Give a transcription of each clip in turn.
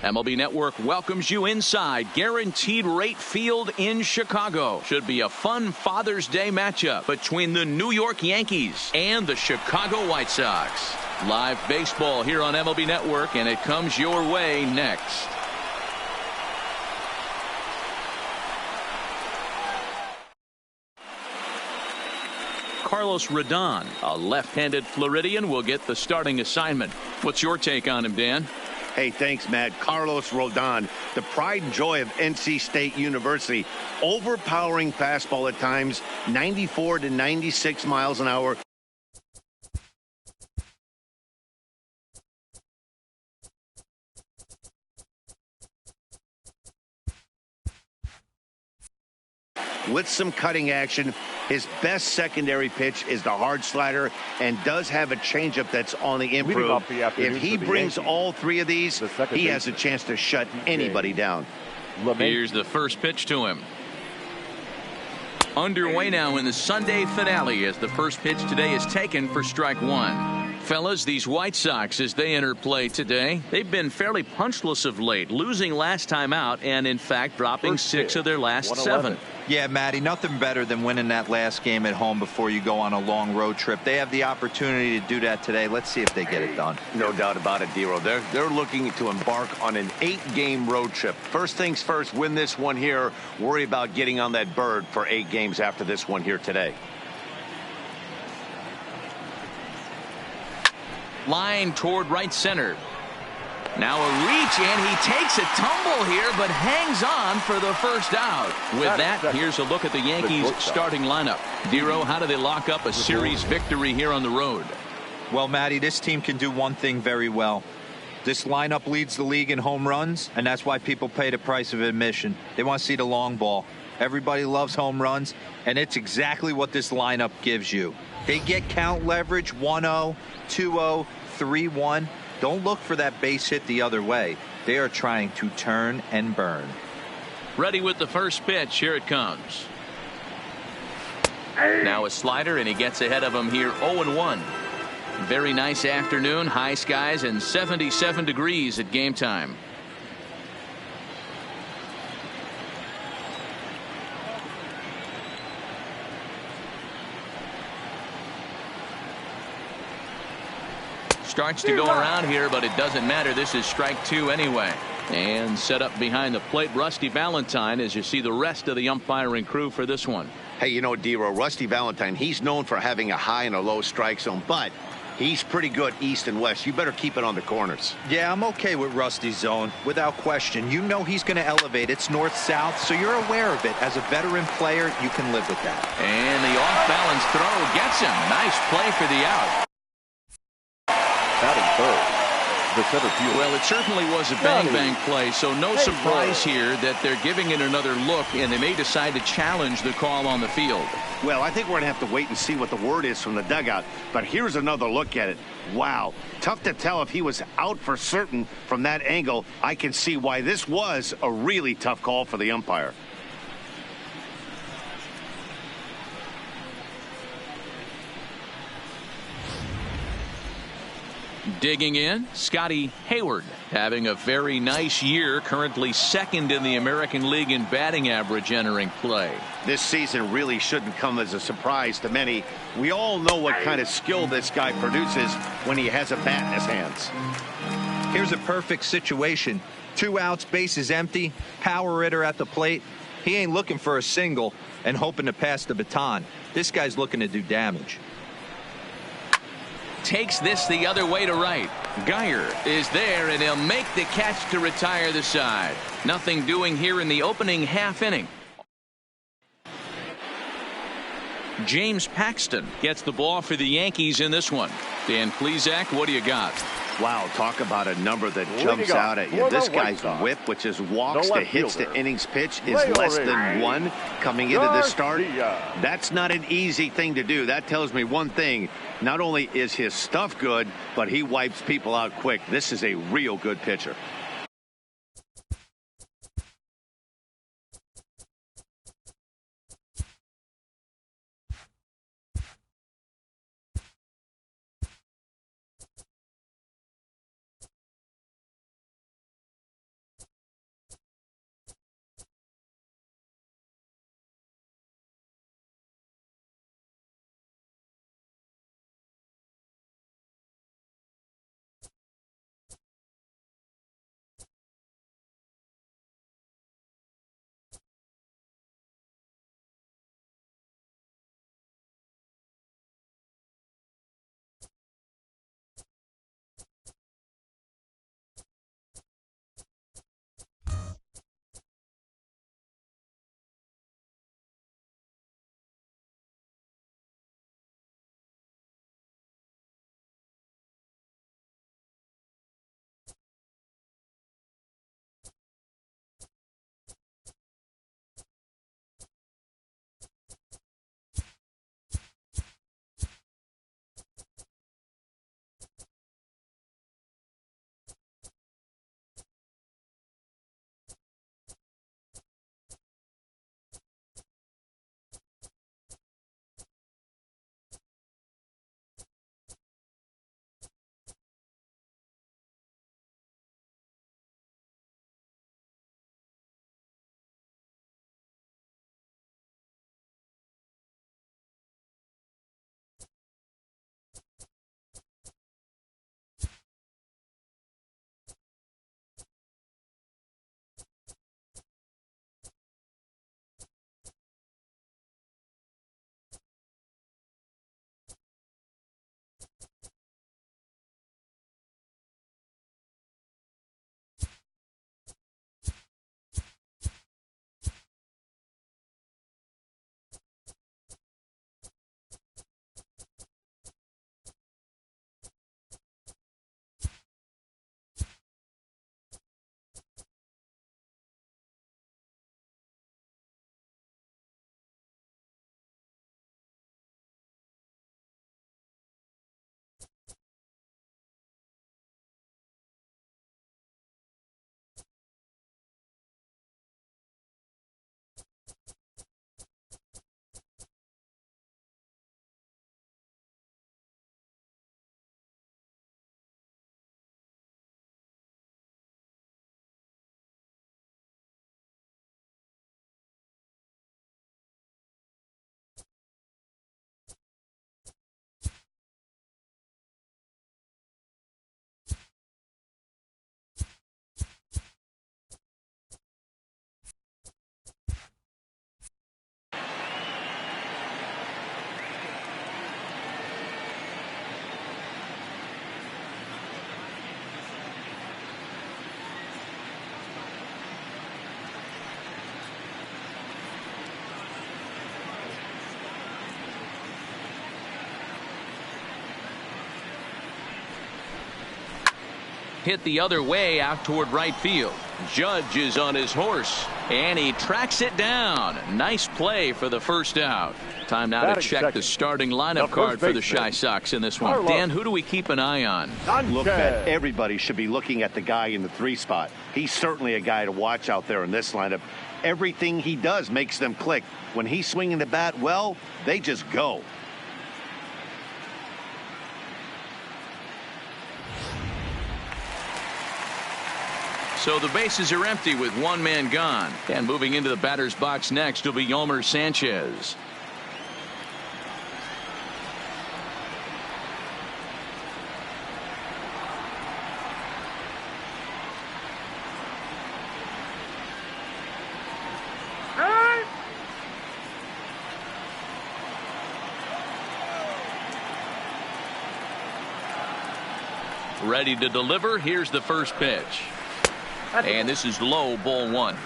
MLB Network welcomes you inside Guaranteed Rate Field in Chicago. Should be a fun Father's Day matchup between the New York Yankees and the Chicago White Sox. Live baseball here on MLB Network, and it comes your way next. Carlos Rodon, a left-handed Floridian, will get the starting assignment. What's your take on him, Dan? Hey, thanks, Matt. Carlos Rodon, the pride and joy of NC State University. Overpowering fastball at times, 94 to 96 miles an hour. With some cutting action. His best secondary pitch is the hard slider and does have a changeup that's on the improve. If he brings all three of these, he has a chance to shut anybody down. Here's the first pitch to him. Underway now in the Sunday finale as the first pitch today is taken for strike one. Fellas, these White Sox, as they enter play today, they've been fairly punchless of late, losing last time out and, in fact, dropping 6 of their last 7. Yeah, Matty, nothing better than winning that last game at home before you go on a long road trip. They have the opportunity to do that today. Let's see if they get it done. No doubt about it, Dero. They're looking to embark on an 8-game road trip. First things first, win this one here. Worry about getting on that bird for 8 games after this one here today. Line toward right center. Now a reach, and he takes a tumble here, but hangs on for the first out. With that, here's a look at the Yankees' starting lineup. Dero, how do they lock up a series victory here on the road? Well, Matty, this team can do one thing very well. This lineup leads the league in home runs, and that's why people pay the price of admission. They want to see the long ball. Everybody loves home runs, and it's exactly what this lineup gives you. They get count leverage 1-0, 2-0, 3-1. Don't look for that base hit the other way. They are trying to turn and burn. Ready with the first pitch. Here it comes. Now a slider, and he gets ahead of him here 0-1. Very nice afternoon. High skies and 77 degrees at game time. Starts to go around here, but it doesn't matter. This is strike 2 anyway. And set up behind the plate, Rusty Valentine, as you see the rest of the umpiring crew for this one. Hey, you know, Dero, Rusty Valentine, he's known for having a high and a low strike zone, but he's pretty good east and west. You better keep it on the corners. Yeah, I'm okay with Rusty's zone, without question. You know he's going to elevate. It's north-south, so you're aware of it. As a veteran player, you can live with that. And the off-balance throw gets him. Nice play for the out. Batting third, the center fielder. Well, it certainly was a bang-bang play, so no surprise here that they're giving it another look, and they may decide to challenge the call on the field. Well, I think we're going to have to wait and see what the word is from the dugout, but here's another look at it. Wow, tough to tell if he was out for certain from that angle. I can see why this was a really tough call for the umpire. Digging in, Scotty Hayward, having a very nice year, currently second in the American League in batting average entering play. This season really shouldn't come as a surprise to many. We all know what kind of skill this guy produces when he has a bat in his hands. Here's a perfect situation. 2 outs, bases empty, power hitter at the plate. He ain't looking for a single and hoping to pass the baton. This guy's looking to do damage. Takes this the other way to right. Geyer is there, and he'll make the catch to retire the side. Nothing doing here in the opening half inning. James Paxton gets the ball for the Yankees in this one. Dan Plesac, what do you got? Wow, talk about a number that jumps out at you. This guy's whip, which is walks to hits to innings pitch, is less than 1 coming into this start. That's not an easy thing to do. That tells me one thing. Not only is his stuff good, but he wipes people out quick. This is a real good pitcher. hit the other way out toward right field. Judge is on his horse, and he tracks it down. Nice play for the first out. Time now to check the starting lineup card for the Chi Sox in this one. Dan, who do we keep an eye on? Look, everybody should be looking at the guy in the 3 spot. He's certainly a guy to watch out there in this lineup. Everything he does makes them click. When he's swinging the bat, well, they just go. So the bases are empty with one man gone. And moving into the batter's box next will be Yolmer Sanchez. Ready to deliver. Here's the first pitch. And this is low, ball 1.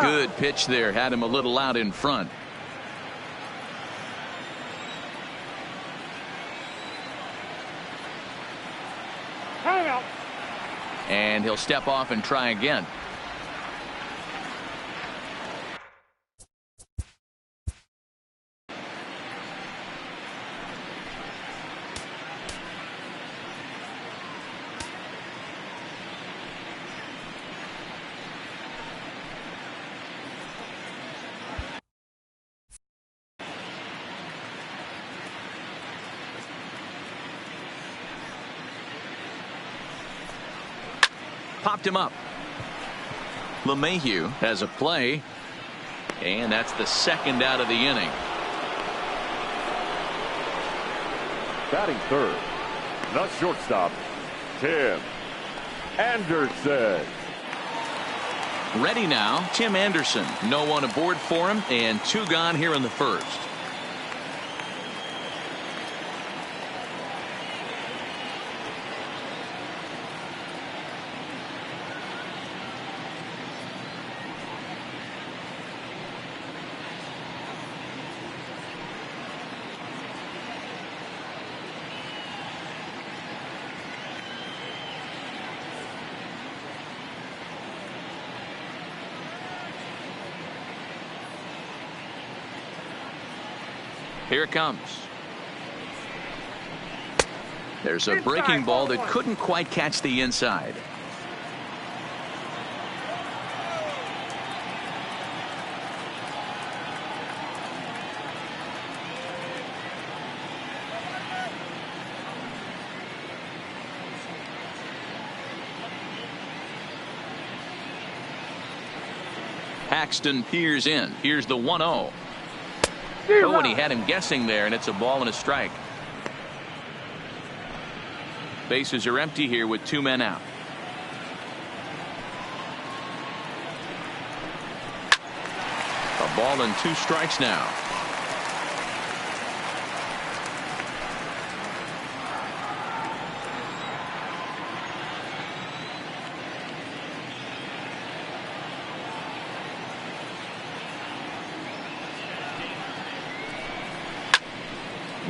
Good pitch there. Had him a little out in front. Hang out. And he'll step off and try again. Popped him up. LeMahieu has a play, and that's the second out of the inning. Batting third, the shortstop, Tim Anderson. Ready now, Tim Anderson. No one aboard for him, and 2 gone here in the first. Here it comes. There's a breaking ball that couldn't quite catch the inside. Paxton peers in. Here's the 1-0. Oh, and he had him guessing there, and it's a ball and a strike. Bases are empty here with 2 men out. A ball and 2 strikes now.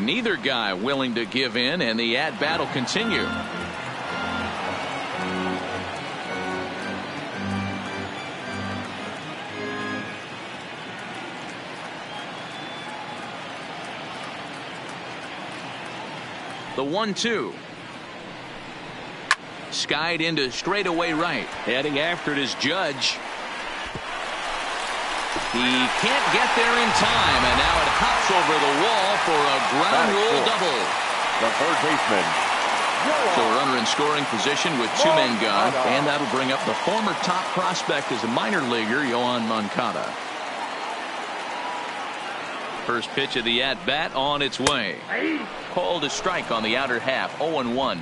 Neither guy willing to give in, and the at-bat will continue. The 1-2. Skied into straightaway right. Heading after it is Judge. He can't get there in time, and now it hops over the wall for a ground rule double. The third baseman. So a runner in scoring position with 2 men gone, and that'll bring up the former top prospect as a minor leaguer, Yohan Moncada. First pitch of the at-bat on its way. Called a strike on the outer half, 0-1.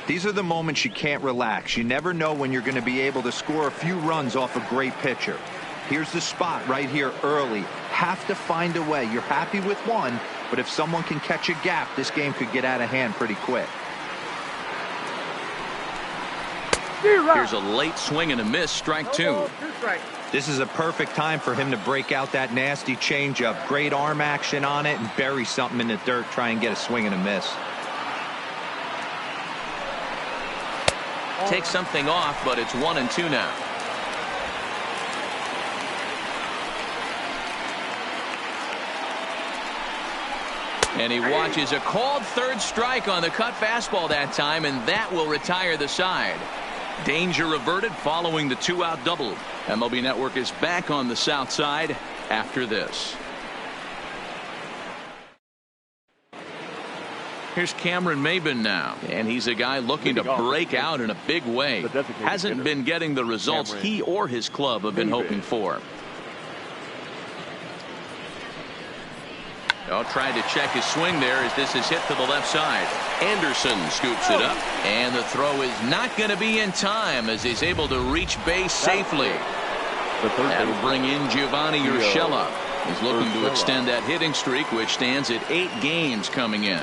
These are the moments you can't relax. You never know when you're going to be able to score a few runs off a great pitcher. Here's the spot right here early. Have to find a way. You're happy with one, but if someone can catch a gap, this game could get out of hand pretty quick. Here's a late swing and a miss, strike two. This is a perfect time for him to break out that nasty changeup. Great arm action on it and bury something in the dirt, try and get a swing and a miss. Take something off, but it's 1-2 now. And he watches a called third strike on the cut fastball that time, and that will retire the side. Danger averted following the two-out double. MLB Network is back on the south side after this. Here's Cameron Maybin now, and he's a guy looking to break out in a big way. Hasn't been getting the results he or his club have been hoping for. Trying to check his swing there as this is hit to the left side. Anderson scoops it up, and the throw is not going to be in time as he's able to reach base safely. That'll bring in Giovanni Urshela. He's looking to extend that hitting streak, which stands at 8 games coming in.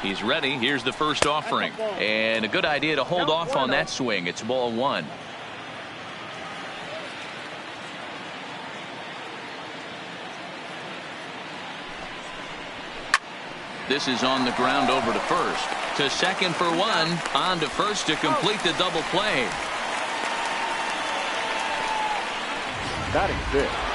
He's ready. Here's the first offering. And a good idea to hold off on that swing. It's ball one. This is on the ground over to first. To second for one. On to first to complete the double play. Batting fifth.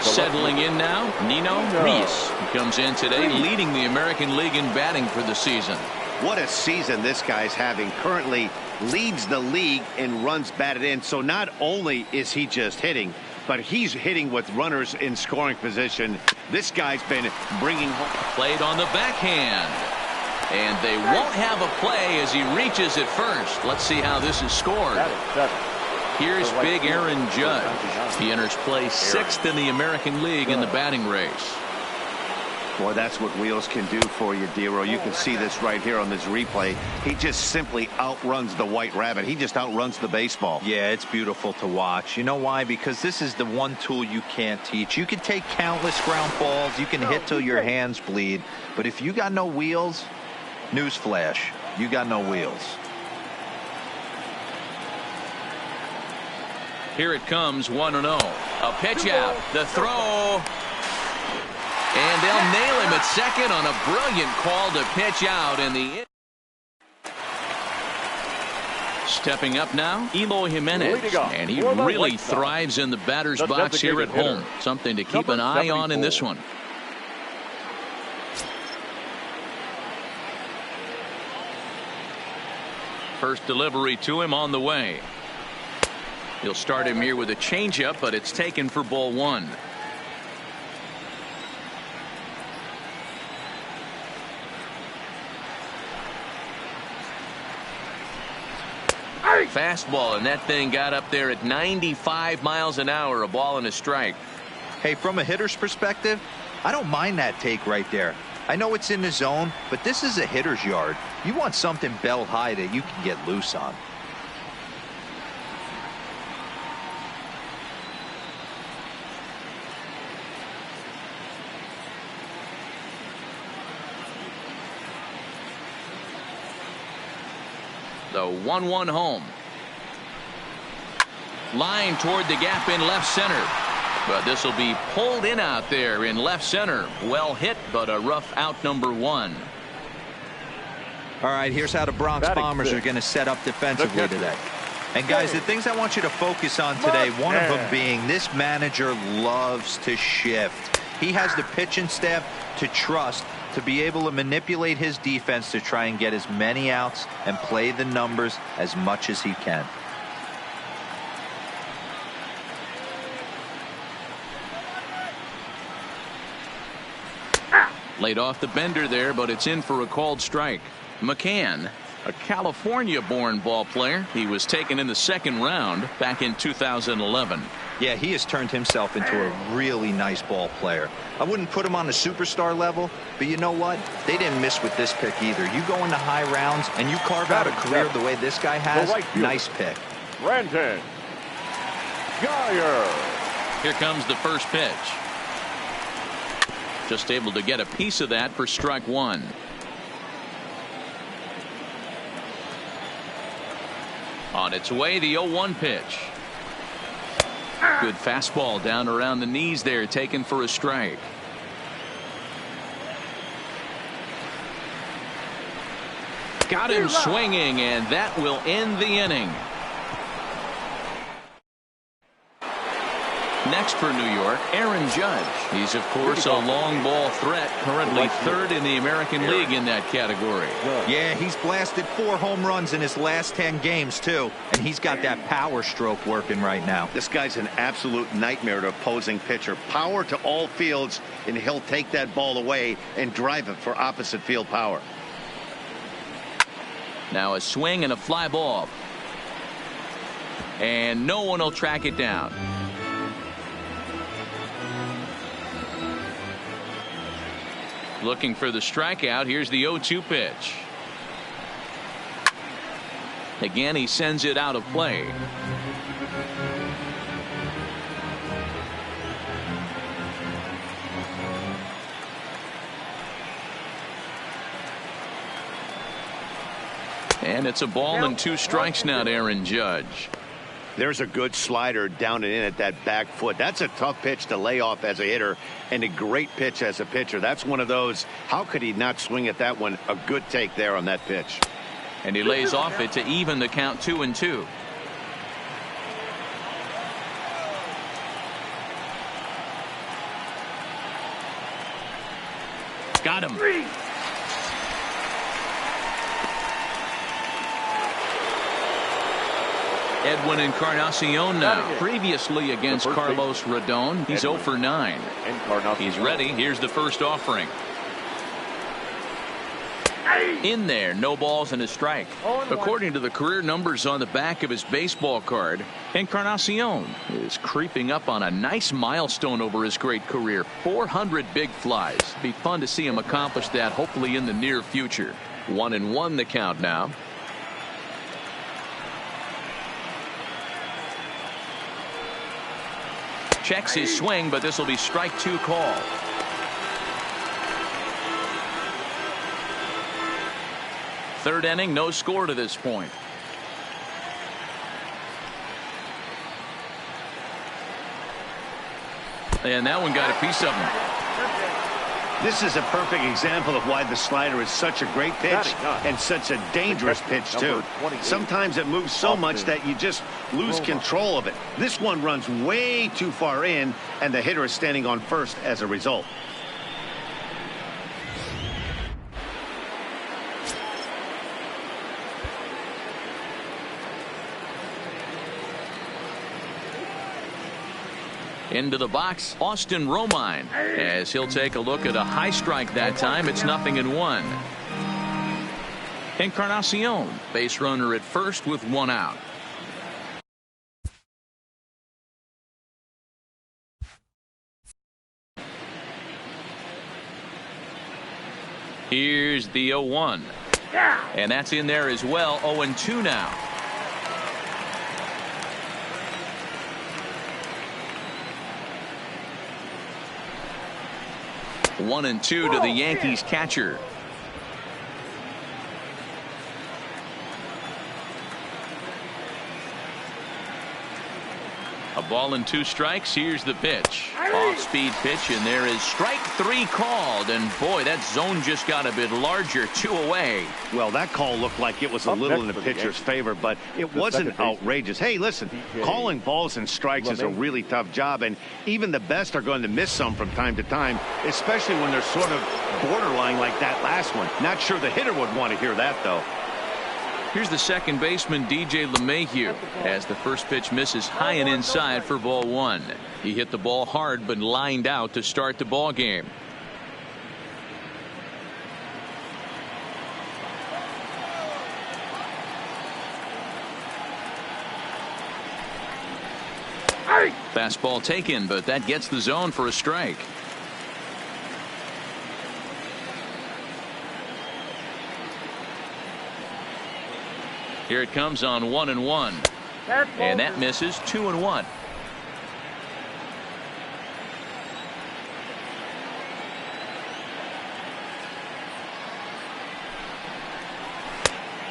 Settling in now, Nino Reese. He comes in today leading the American League in batting for the season. What a season this guy's having. Currently leads the league in runs batted in. So not only is he just hitting, but he's hitting with runners in scoring position. This guy's been bringing home. Played on the backhand. And they won't have a play as he reaches at first. Let's see how this is scored. Here's big Aaron Judge. He enters play 6th in the American League in the batting race. Boy, that's what wheels can do for you, Dero. You can see this right here on this replay. He just simply outruns the White Rabbit. He just outruns the baseball. Yeah, it's beautiful to watch. You know why? Because this is the one tool you can't teach. You can take countless ground balls. You can hit till your hands bleed. But if you got no wheels, newsflash, you got no wheels. Here it comes, 1-0. A pitch out. The throw. And they'll nail him at second on a brilliant call to pitch out in the. Stepping up now, Eloy Jimenez. And he really thrives in the batter's box here at home. Something to keep an eye on in this one. First delivery to him on the way. He'll start him here with a changeup, but it's taken for ball one. Fastball, and that thing got up there at 95 miles an hour, a ball and a strike. Hey, from a hitter's perspective, I don't mind that take right there. I know it's in the zone, but this is a hitter's yard. You want something belt high that you can get loose on. The 1-1 home. Line toward the gap in left center. But this will be pulled in out there in left center. Well hit, but a rough out, number one. All right, here's how the Bronx Bombers are going to set up defensively today. And guys, the things I want you to focus on today, one of them being this manager loves to shift. He has the pitching staff to trust to be able to manipulate his defense to try and get as many outs and play the numbers as much as he can. Laid off the bender there, but it's in for a called strike. McCann, a California-born ball player. He was taken in the second round back in 2011. Yeah, he has turned himself into a really nice ball player. I wouldn't put him on the superstar level, but you know what? They didn't miss with this pick either. You go into high rounds and you carve out a career the way this guy has. Nice pick. Brandon Geyer. Here comes the first pitch. Just able to get a piece of that for strike one. On its way, the 0-1 pitch. Good fastball down around the knees there, taken for a strike. Got him swinging, and that will end the inning. Next for New York, Aaron Judge. He's, of course, a long ball threat, currently third in the American League in that category. Yeah, he's blasted 4 home runs in his last 10 games, too. And he's got that power stroke working right now. This guy's an absolute nightmare to opposing pitcher. Power to all fields, and he'll take that ball away and drive it for opposite field power. Now a swing and a fly ball. And no one will track it down. Looking for the strikeout. Here's the 0-2 pitch. Again, he sends it out of play. And it's a ball and 2 strikes now to Aaron Judge. There's a good slider down and in at that back foot. That's a tough pitch to lay off as a hitter, and a great pitch as a pitcher. That's one of those, how could he not swing at that one? A good take there on that pitch. And he lays off it to even the count 2-2. Got him. Edwin Encarnacion now. Previously against Carlos Rodon. He's 0 for 9. He's ready. Here's the first offering. In there, no balls and a strike. According to the career numbers on the back of his baseball card, Encarnacion is creeping up on a nice milestone over his great career. 400 big flies. Be fun to see him accomplish that, hopefully in the near future. 1-1 the count now. Checks his swing, but this will be strike 2 call. Third inning, no score to this point. And that one got a piece of him. This is a perfect example of why the slider is such a great pitch and such a dangerous pitch, too. Sometimes it moves so much that you just lose control of it. This one runs way too far in, and the hitter is standing on first as a result. Into the box, Austin Romine, as he'll take a look at a high strike that time. It's 0-1. Encarnacion, base runner at first with 1 out. Here's the 0-1. And that's in there as well. 0-2 now. One and 2 to the Yankees catcher. A ball and 2 strikes. Here's the pitch. Off-speed pitch, and there is strike 3 called. And boy, that zone just got a bit larger. 2 away. Well, that call looked like it was a little in the pitcher's favor, but it wasn't outrageous. Hey, listen, calling balls and strikes is a really tough job, and even the best are going to miss some from time to time, especially when they're sort of borderline like that last one. Not sure the hitter would want to hear that, though. Here's the second baseman, DJ LeMahieu, as the first pitch misses high and inside for ball 1. He hit the ball hard but lined out to start the ball game. Fastball taken, but that gets the zone for a strike. Here it comes on 1-1. And that misses. 2-1.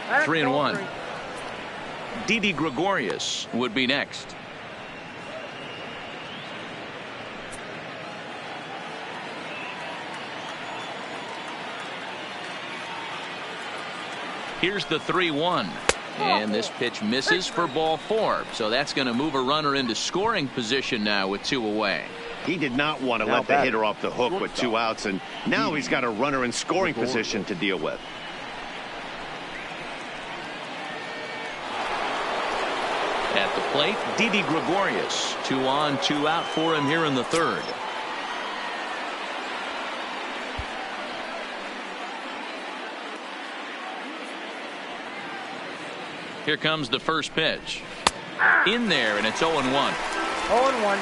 That's 3-1. 3. Didi Gregorius would be next. Here's the 3-1. And this pitch misses for ball 4. So that's going to move a runner into scoring position now with 2 away. He did not want to let the hitter off the hook with 2 outs, and now he's got a runner in scoring position to deal with. At the plate, Didi Gregorius. 2 on, 2 out for him here in the 3rd. Here comes the first pitch. In there, and it's 0-1. 0-1.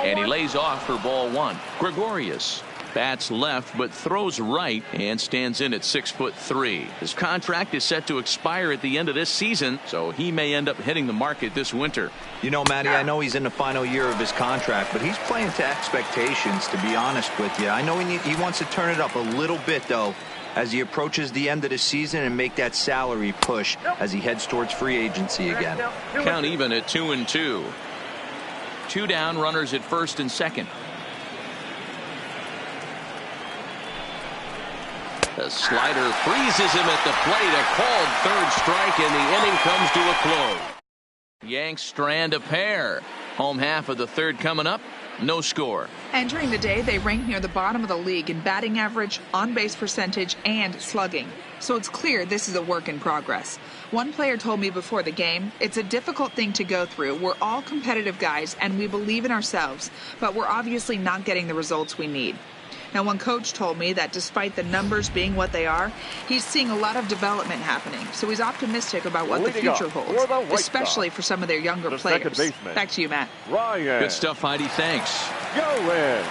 And he lays off for ball 1. Gregorius bats left but throws right and stands in at 6'3". His contract is set to expire at the end of this season, so he may end up hitting the market this winter. You know, Matty, I know he's in the final year of his contract, but he's playing to expectations, to be honest with you. I know he wants to turn it up a little bit, though, as he approaches the end of the season and make that salary push as he heads towards free agency again. Count even at 2-2. 2 down, runners at first and second. The slider freezes him at the plate. A called 3rd strike, and the inning comes to a close. Yanks strand a pair. Home half of the 3rd coming up. No score. Entering the day, they rank near the bottom of the league in batting average, on-base percentage, and slugging. So it's clear this is a work in progress. One player told me before the game, it's a difficult thing to go through. We're all competitive guys, and we believe in ourselves, but we're obviously not getting the results we need. Now, one coach told me that despite the numbers being what they are, he's seeing a lot of development happening. So he's optimistic about what the future holds, especially for some of their younger players. Back to you, Matt. Ryan. Good stuff, Heidi. Thanks. Go in.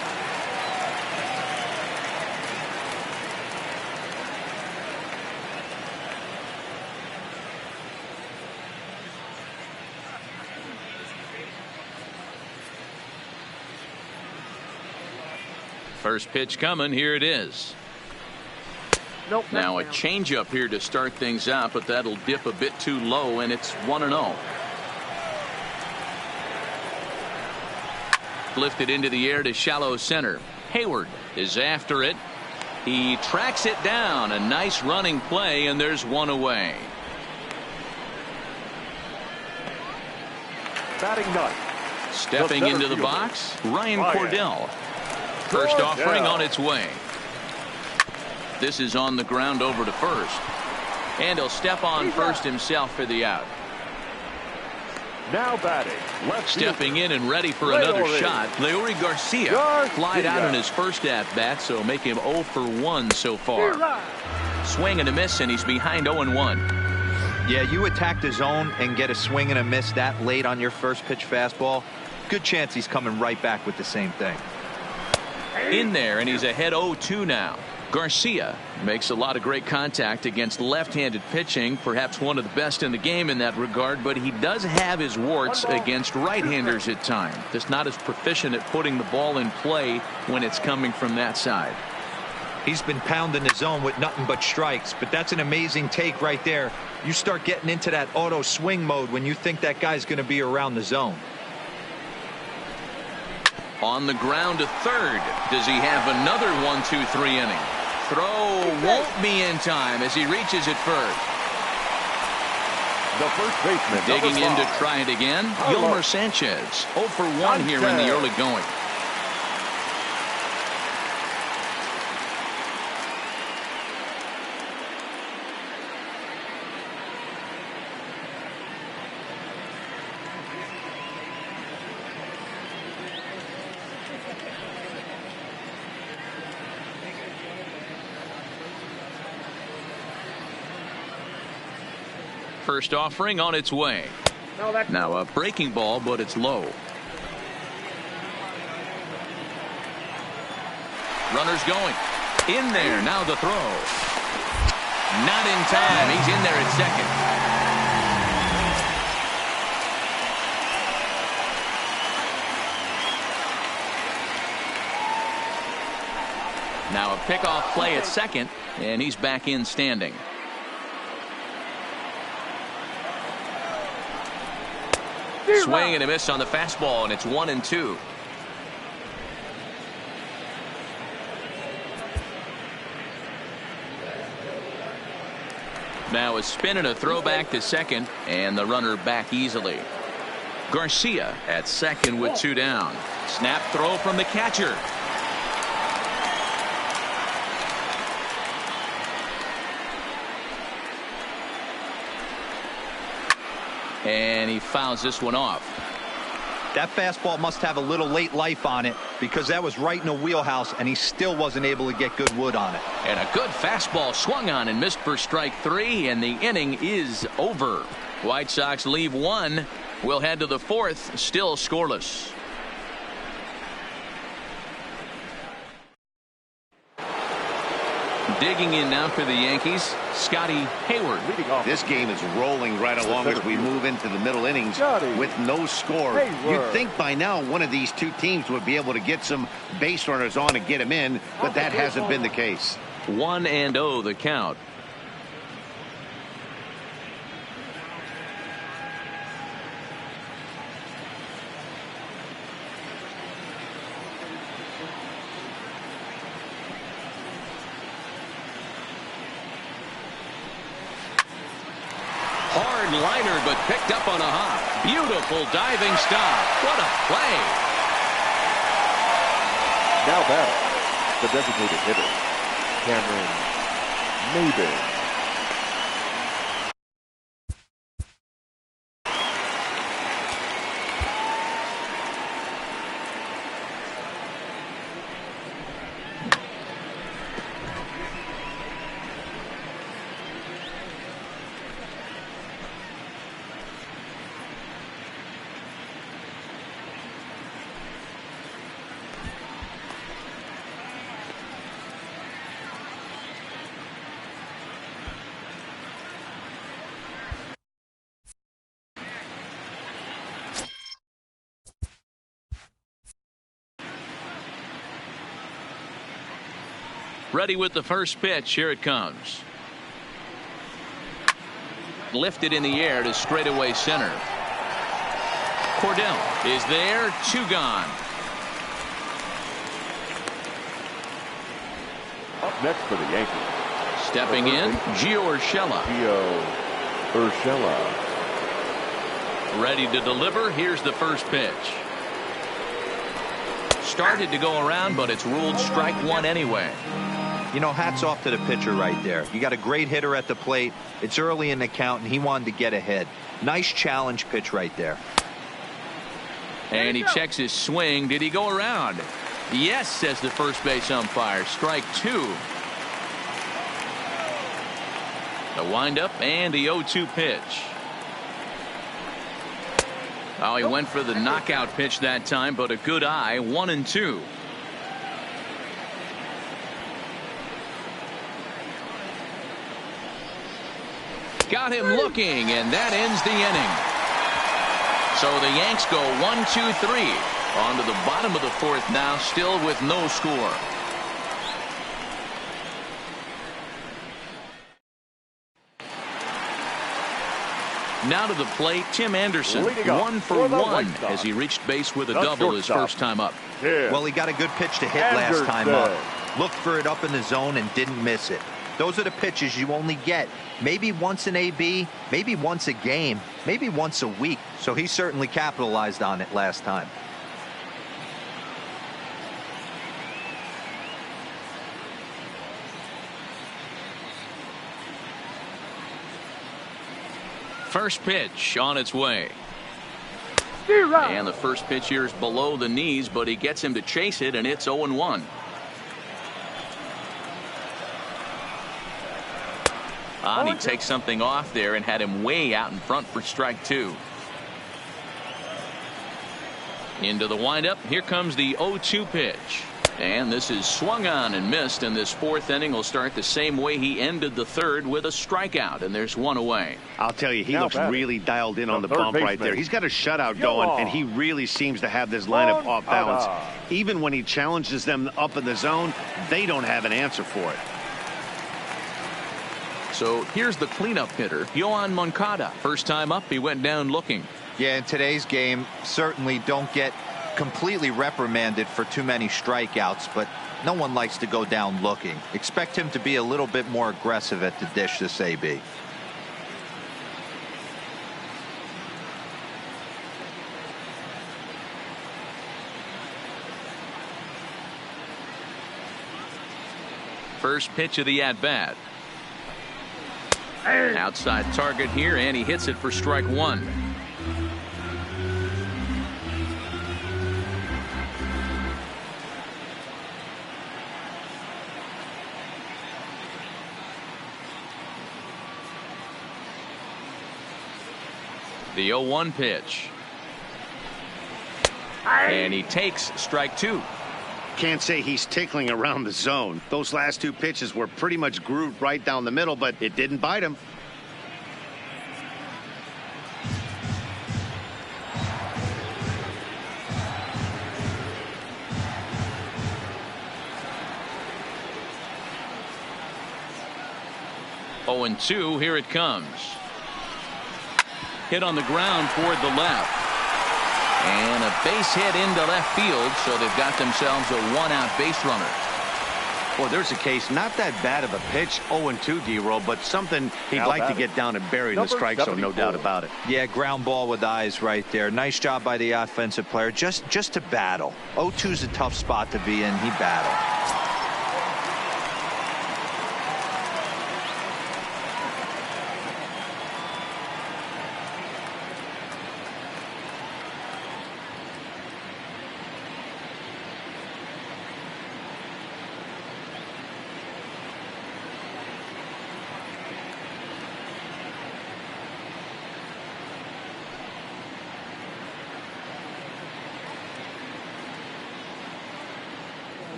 First pitch coming. Here it is. Nope. Now a changeup here to start things out, but that'll dip a bit too low, and it's 1-0. Lifted into the air to shallow center. Hayward is after it. He tracks it down. A nice running play, and there's 1 away. Batting ninth. Stepping into the box, Ryan Cordell. First offering on its way. This is on the ground over to first. And he'll step on first himself for the out. Now batting. Left Stepping in and ready for another shot. Leury Garcia flied out in his first at-bat, so make him 0 for 1 so far. Swing and a miss, and he's behind 0-1. Yeah, you attack the zone and get a swing and a miss that late on your first pitch fastball. Good chance he's coming right back with the same thing. In there, and he's ahead 0-2 now. Garcia makes a lot of great contact against left-handed pitching, perhaps one of the best in the game in that regard, but he does have his warts against right-handers at times. Just not as proficient at putting the ball in play when it's coming from that side. He's been pounding the zone with nothing but strikes, but that's an amazing take right there. You start getting into that auto swing mode when you think that guy's going to be around the zone. On the ground to third. Does he have another 1-2-3 inning? Throw won't be in time as he reaches at first. The first baseman. Digging in to try it again. Yolmer Sanchez 0 for 1 here in the early going. first offering on its way. Now a breaking ball, but it's low. Runner's going. In there. Now the throw. Not in time. He's in there at second. Now a pickoff play at second, and he's back in standing. Swing and a miss on the fastball, and it's 1-2. Now a spin and a throwback to second, and the runner back easily. Garcia at second with 2 down. Snap throw from the catcher. And he fouls this one off. That fastball must have a little late life on it, because that was right in the wheelhouse, and he still wasn't able to get good wood on it. And a good fastball swung on and missed for strike 3, and the inning is over. White Sox leave 1. We'll head to the 4th, still scoreless. Digging in now for the Yankees, Scotty Hayward. This game is rolling right along as we move into the middle innings with no score. You'd think by now one of these two teams would be able to get some base runners on and get them in, but that hasn't been the case. 1-0 the count. Hard liner, but picked up on a hop. Beautiful diving stop. What a play. Now batting, the designated hitter, Cameron Maybin. Ready with the first pitch. Here it comes. Lifted in the air to straightaway center. Cordell is there. 2 gone. Up next for the Yankees. Stepping in, Gio Urshela. Ready to deliver. Here's the first pitch. Started to go around, but it's ruled strike 1 anyway. You know, hats off to the pitcher right there. You got a great hitter at the plate. It's early in the count, and he wanted to get ahead. Nice challenge pitch right there. And he checks his swing. Did he go around? Yes, says the first base umpire. Strike 2. The windup and the 0-2 pitch. Oh, he went for the knockout pitch that time, but a good eye. 1-2. Got him looking, and that ends the inning. So the Yanks go 1-2-3. On to the bottom of the 4th now, still with no score. Now to the plate, Tim Anderson. 1 for 1 as he reached base with a double his first time up. Well, he got a good pitch to hit last time up. Looked for it up in the zone and didn't miss it. Those are the pitches you only get maybe once in AB, maybe once a game, maybe once a week. So he certainly capitalized on it last time. First pitch on its way. And the first pitch here is below the knees, but he gets him to chase it, and it's 0-1. And he takes something off there and had him way out in front for strike 2. Into the windup. Here comes the 0-2 pitch. And this is swung on and missed, and this 4th inning will start the same way he ended the 3rd, with a strikeout, and there's 1 away. I'll tell you, he looks really dialed in on the bump right there. He's got a shutout going, and he really seems to have this lineup off balance. Even when he challenges them up in the zone, they don't have an answer for it. So here's the cleanup hitter, Yoan Moncada. First time up, he went down looking. Yeah, in today's game, certainly don't get completely reprimanded for too many strikeouts, but no one likes to go down looking. Expect him to be a little bit more aggressive at the dish this AB. First pitch of the at-bat. Outside target here, and he hits it for strike 1. The 0-1 pitch. And he takes strike 2. Can't say he's tickling around the zone. Those last 2 pitches were pretty much grooved right down the middle, but it didn't bite him. Oh, and 2, here it comes. Hit on the ground toward the left. And a base hit into left field, so they've got themselves a 1-out base runner. Well, there's a case, not that bad of a pitch, 0-2, D-roll, but something he'd like to get down and bury in the strike zone, no doubt about it. Yeah, ground ball with eyes right there. Nice job by the offensive player, just to battle. 0-2's a tough spot to be in. He battled.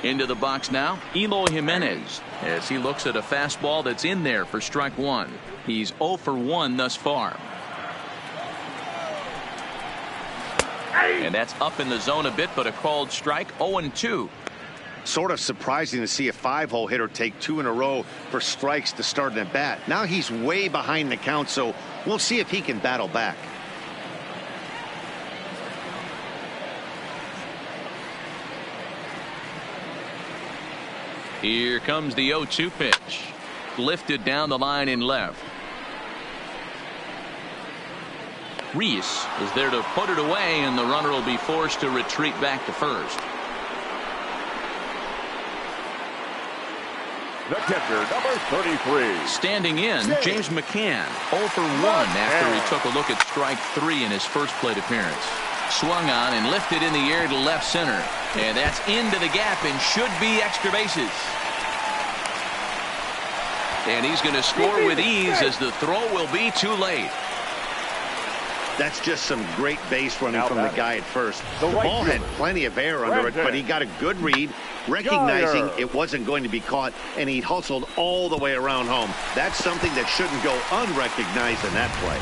Into the box now, Eloy Jimenez, as he looks at a fastball that's in there for strike 1. He's 0 for 1 thus far. And that's up in the zone a bit, but a called strike. 0-2. Sort of surprising to see a 5-hole hitter take 2 in a row for strikes to start an at bat. Now he's way behind the count, so we'll see if he can battle back. Here comes the 0-2 pitch. Lifted down the line in left. Reese is there to put it away, and the runner will be forced to retreat back to first. The catcher, number 33. Standing in, James McCann, 0 for 1 after he took a look at strike 3 in his first plate appearance. Swung on and lifted in the air to left center. And that's into the gap and should be extra bases. And he's going to score with ease, as the throw will be too late. That's just some great base running from the guy at first. The ball had plenty of air under it, but he got a good read, recognizing it wasn't going to be caught, and he hustled all the way around home. That's something that shouldn't go unrecognized in that play.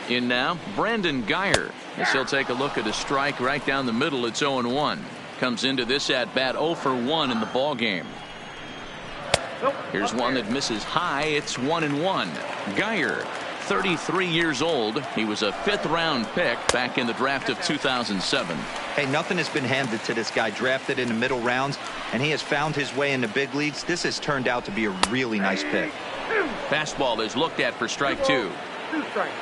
In now, Brandon Guyer, as he'll take a look at a strike right down the middle. It's 0-1. Comes into this at bat 0 for 1 in the ball game. Here's one that misses high. It's 1-1. Guyer 33 years old. He was a 5th-round pick back in the draft of 2007. Hey, nothing has been handed to this guy. Drafted in the middle rounds, and he has found his way in the big leagues. This has turned out to be a really nice pick. Fastball is looked at for strike 2. 2 strikes.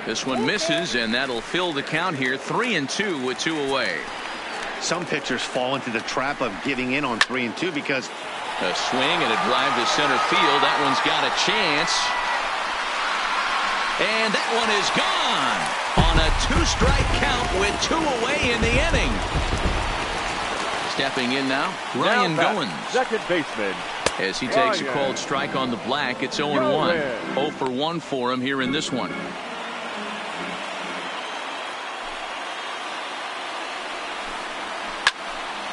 This one misses, and that'll fill the count here. 3-2 with 2 away. Some pitchers fall into the trap of giving in on 3-2 because a swing and a drive to center field. That one's got a chance. And that one is gone on a 2-strike count with 2 away in the inning. Stepping in now, Ryan Goins. Second baseman. As he takes a called strike on the black, it's 0-1. 0 for 1 for him here in this one.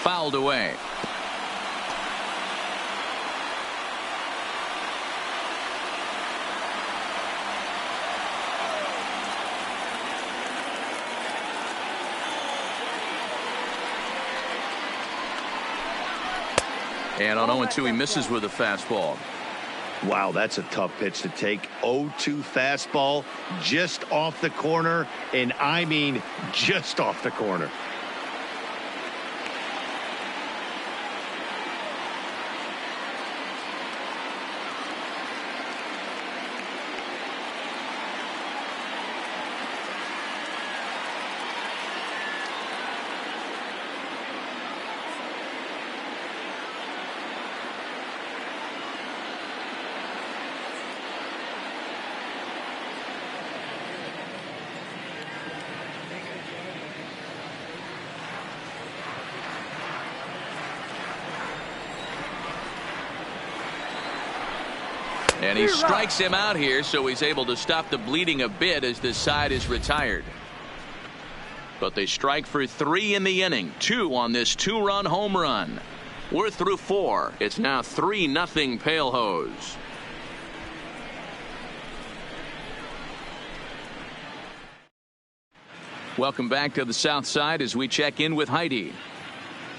Fouled away. And on 0-2, he misses with a fastball. Wow, that's a tough pitch to take. 0-2 fastball just off the corner, and I mean just off the corner. And he strikes him out here, so he's able to stop the bleeding a bit as this side is retired. But they strike for 3 in the inning. 2 on this 2-run home run. We're through 4. It's now 3-0 Pale Hose. Welcome back to the South Side as we check in with Heidi.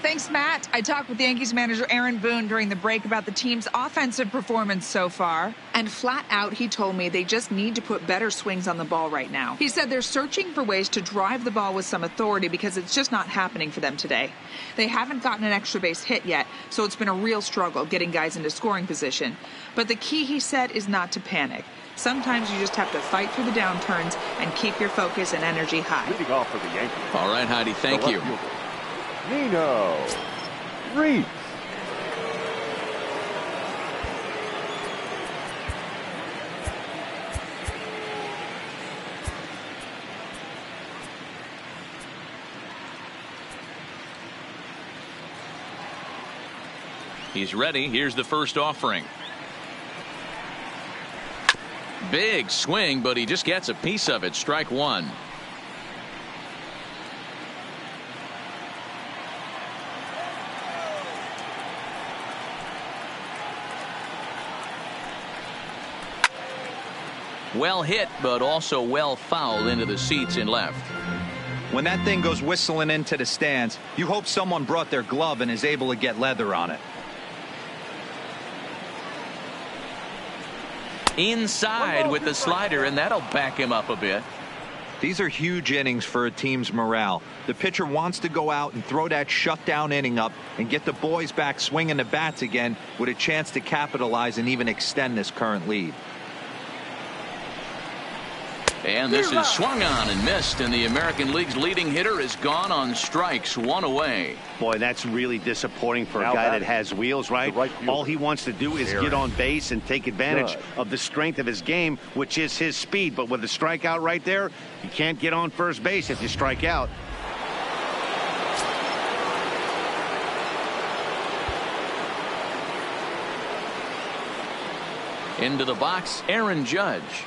Thanks, Matt. I talked with Yankees manager Aaron Boone during the break about the team's offensive performance so far. And flat out, he told me they just need to put better swings on the ball right now. He said they're searching for ways to drive the ball with some authority because it's just not happening for them today. They haven't gotten an extra base hit yet, so it's been a real struggle getting guys into scoring position. But the key, he said, is not to panic. Sometimes you just have to fight through the downturns and keep your focus and energy high. Leading off for the Yankees. All right, Heidi, thank you. Nino Reese. He's ready. Here's the first offering. Big swing, but he just gets a piece of it. Strike 1. Well hit, but also well fouled into the seats in left. When that thing goes whistling into the stands, you hope someone brought their glove and is able to get leather on it. Inside with the slider, and that'll back him up a bit. These are huge innings for a team's morale. The pitcher wants to go out and throw that shutdown inning up and get the boys back swinging the bats again with a chance to capitalize and even extend this current lead. And this is swung on and missed, and the American League's leading hitter is gone on strikes, 1 away. Boy, that's really disappointing for a guy that has wheels, right? All he wants to do is get on base and take advantage of the strength of his game, which is his speed. But with a strikeout right there, you can't get on first base if you strike out. Into the box, Aaron Judge.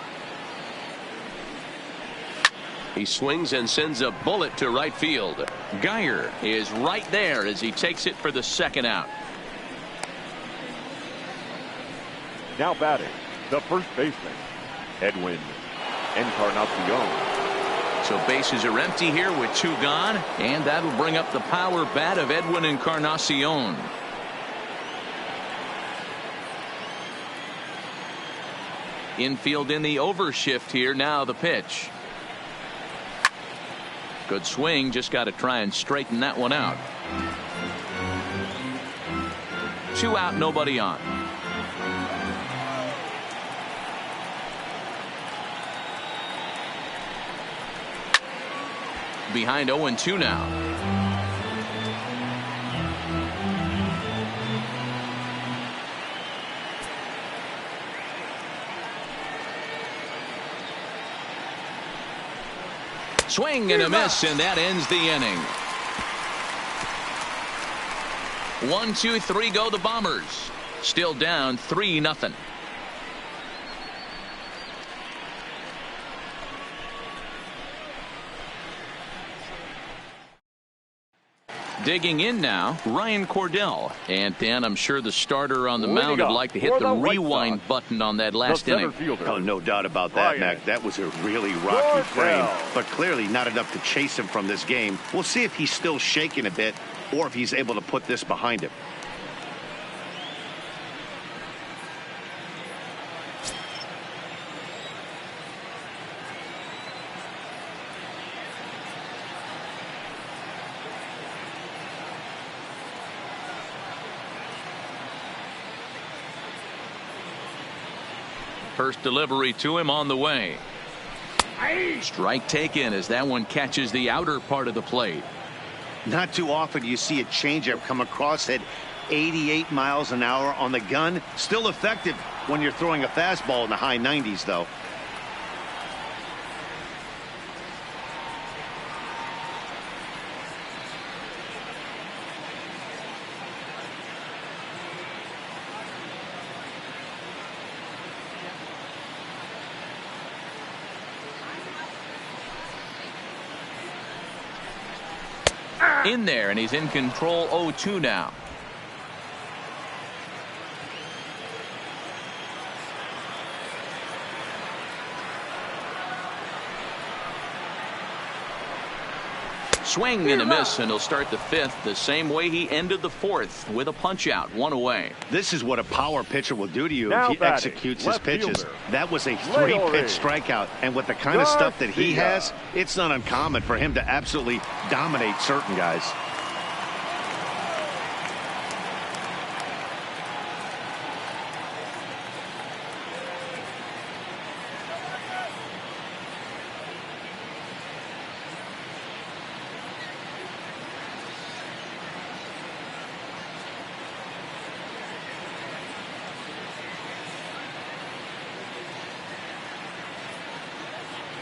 He swings and sends a bullet to right field. Geyer is right there as he takes it for the second out. Now batting, the first baseman, Edwin Encarnacion. So bases are empty here with 2 gone, and that'll bring up the power bat of Edwin Encarnacion. Infield in the overshift here. Now the pitch. Good swing. Just got to try and straighten that one out. 2 out, nobody on. Behind 0-2 now. Swing and a miss, and that ends the inning. 1, 2, 3 go the Bombers. Still down 3-0. Digging in now, Ryan Cordell. And Dan, I'm sure the starter on the mound would like to hit the rewind button on that last inning. Oh, no doubt about that, Mac. That was a really rocky frame, but clearly not enough to chase him from this game. We'll see if he's still shaking a bit or if he's able to put this behind him. First delivery to him on the way. Strike taken as that one catches the outer part of the plate. Not too often you see a changeup come across at 88 miles an hour on the gun. Still effective when you're throwing a fastball in the high 90s, though. In there, and he's in control. 0-2 now. Swing and a miss, and he'll start the 5th the same way he ended the 4th with a punch out, 1 away. This is what a power pitcher will do to you if he executes his pitches. That was a 3-pitch strikeout, and with the kind of stuff that he has, it's not uncommon for him to absolutely dominate certain guys.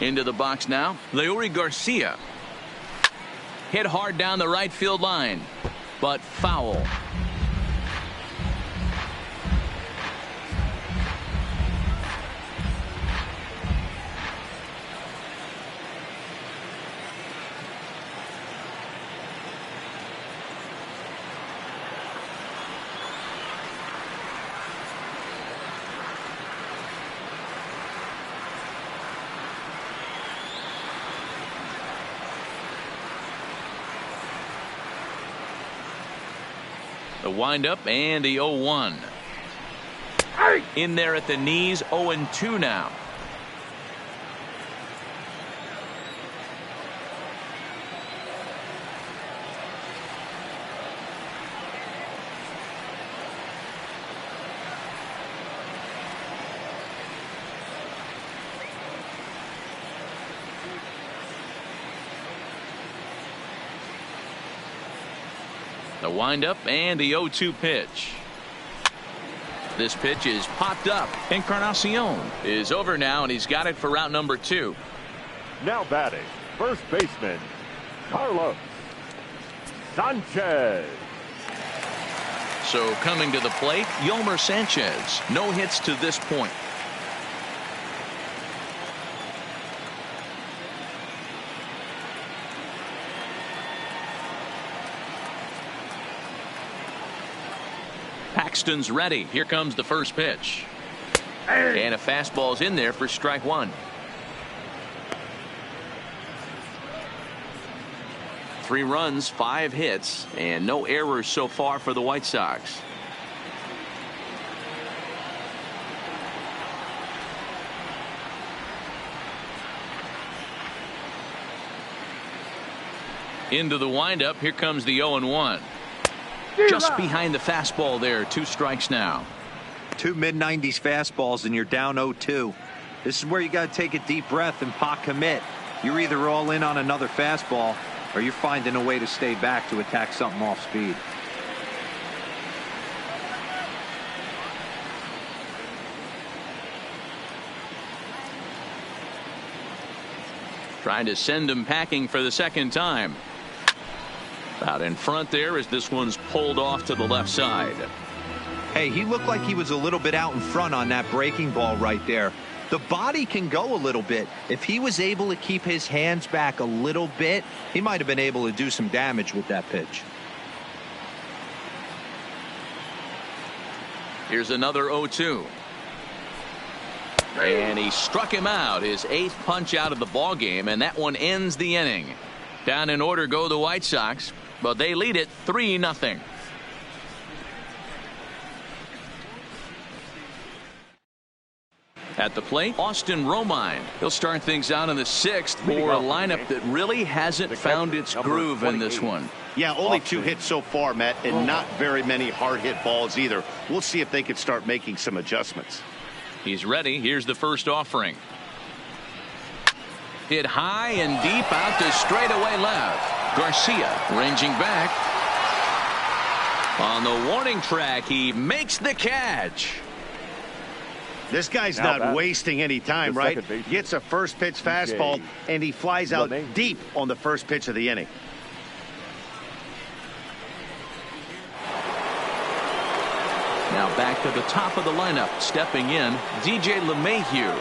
Into the box now, Leury Garcia. Hit hard down the right field line, but foul. The windup and the 0-1. In there at the knees, 0-2 now. The windup and the 0-2 pitch. This pitch is popped up. Encarnacion is over now, and he's got it for route number 2. Now batting, first baseman, Carlos Sanchez. So coming to the plate, Yolmer Sanchez. No hits to this point. Paxton's ready. Here comes the first pitch. And a fastball's in there for strike 1. 3 runs, 5 hits, and no errors so far for the White Sox. Into the windup. Here comes the 0-1. Just behind the fastball there. 2 strikes now. 2 mid-90s fastballs and you're down 0-2. This is where you got to take a deep breath and pot commit. You're either all in on another fastball or you're finding a way to stay back to attack something off speed. Trying to send him packing for the second time. Out in front there as this one's pulled off to the left side. Hey, he looked like he was a little bit out in front on that breaking ball right there. The body can go a little bit. If he was able to keep his hands back a little bit, he might have been able to do some damage with that pitch. Here's another 0-2. And he struck him out, his 8th punch out of the ball game, and that one ends the inning. Down in order go the White Sox, but they lead it 3-0. At the plate, Austin Romine. He'll start things out in the 6th for a lineup that really hasn't found its groove in this one. Yeah, only 2 hits so far, Matt, and not very many hard hit balls either. We'll see if they can start making some adjustments. He's ready. Here's the first offering. Hit high and deep out to straightaway left. Garcia ranging back. On the warning track, he makes the catch. This guy's not wasting any time, right? Gets a first pitch fastball, and he flies out deep on the first pitch of the inning. Now back to the top of the lineup. Stepping in, DJ LeMahieu.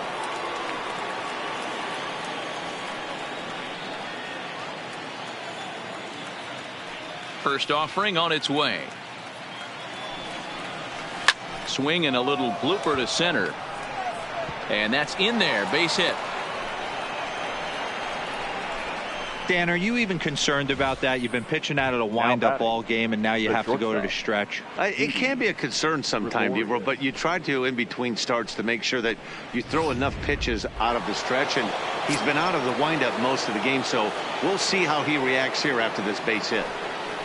First offering on its way. Swing and a little blooper to center. And that's in there. Base hit. Dan, are you even concerned about that? You've been pitching out of a wind-up all game, and now you have to go to the stretch. It can be a concern sometimes, but you try to, in between starts, to make sure that you throw enough pitches out of the stretch. And he's been out of the wind-up most of the game, so we'll see how he reacts here after this base hit.